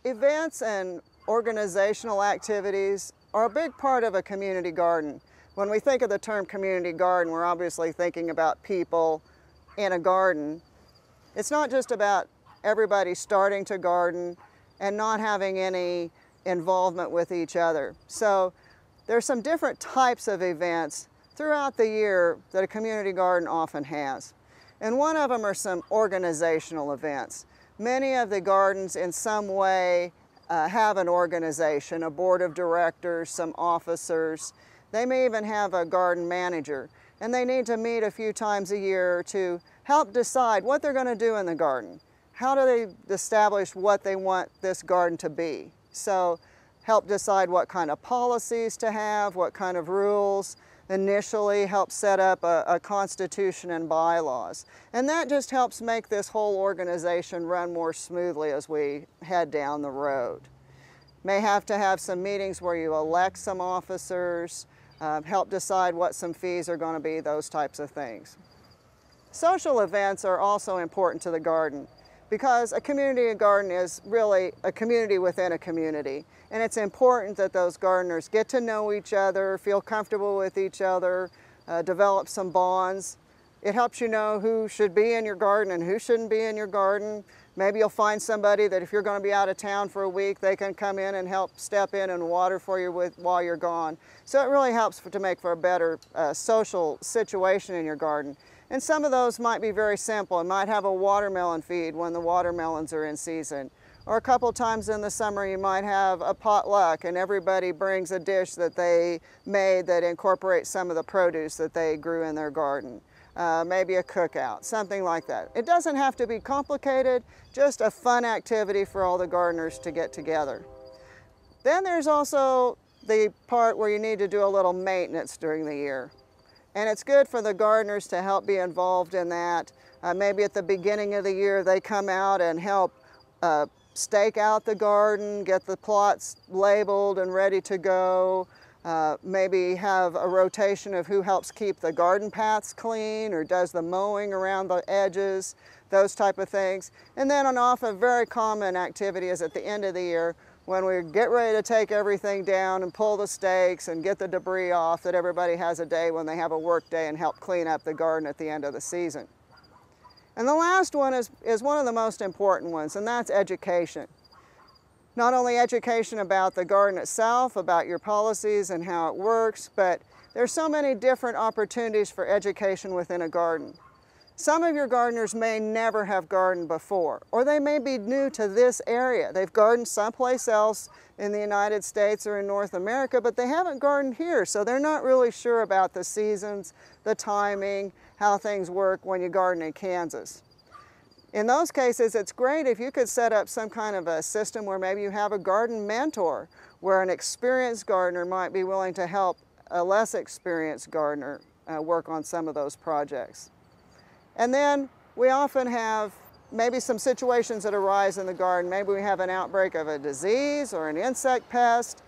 Events and organizational activities are a big part of a community garden. When we think of the term community garden, we're obviously thinking about people in a garden. It's not just about everybody starting to garden and not having any involvement with each other. So there's some different types of events throughout the year that a community garden often has. And one of them are some organizational events. Many of the gardens in some way have an organization, a board of directors, some officers. They may even have a garden manager, and they need to meet a few times a year to help decide what they're going to do in the garden. How do they establish what they want this garden to be? So help decide what kind of policies to have, what kind of rules. Initially help set up a constitution and bylaws. And that just helps make this whole organization run more smoothly as we head down the road. May have to have some meetings where you elect some officers, help decide what some fees are going to be, those types of things. Social events are also important to the garden because a community garden is really a community within a community. And it's important that those gardeners get to know each other, feel comfortable with each other, develop some bonds. It helps you know who should be in your garden and who shouldn't be in your garden. Maybe you'll find somebody that if you're going to be out of town for a week, they can come in and help step in and water for you while you're gone. So it really helps to make for a better social situation in your garden. And some of those might be very simple. It might have a watermelon feed when the watermelons are in season. Or a couple times in the summer you might have a potluck and everybody brings a dish that they made that incorporates some of the produce that they grew in their garden. Maybe a cookout, something like that. It doesn't have to be complicated, just a fun activity for all the gardeners to get together. Then there's also the part where you need to do a little maintenance during the year. And it's good for the gardeners to help be involved in that. Maybe at the beginning of the year they come out and help stake out the garden, get the plots labeled and ready to go. Maybe have a rotation of who helps keep the garden paths clean or does the mowing around the edges, those type of things. And then an often very common activity is at the end of the year when we get ready to take everything down and pull the stakes and get the debris off, that everybody has a day when they have a work day and help clean up the garden at the end of the season. And the last one is one of the most important ones, and that's education. Not only education about the garden itself, about your policies and how it works, but there's so many different opportunities for education within a garden. Some of your gardeners may never have gardened before, or they may be new to this area. They've gardened someplace else in the United States or in North America, but they haven't gardened here, so they're not really sure about the seasons, the timing, how things work when you garden in Kansas. In those cases, it's great if you could set up some kind of a system where maybe you have a garden mentor, where an experienced gardener might be willing to help a less experienced gardener work on some of those projects. And then we often have maybe some situations that arise in the garden. Maybe we have an outbreak of a disease or an insect pest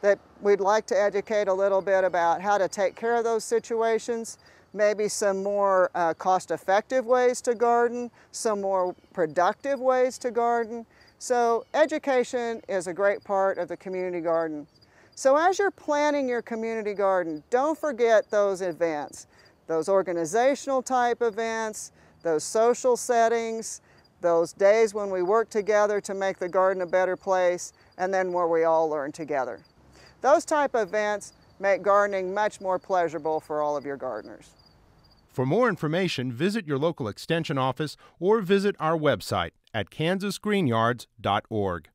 that we'd like to educate a little bit about how to take care of those situations. Maybe some more cost-effective ways to garden, some more productive ways to garden. So education is a great part of the community garden. So as you're planning your community garden, don't forget those events. Those organizational type events, those social settings, those days when we work together to make the garden a better place, and then where we all learn together. Those type of events make gardening much more pleasurable for all of your gardeners. For more information, visit your local extension office or visit our website at kansasgreenyards.org.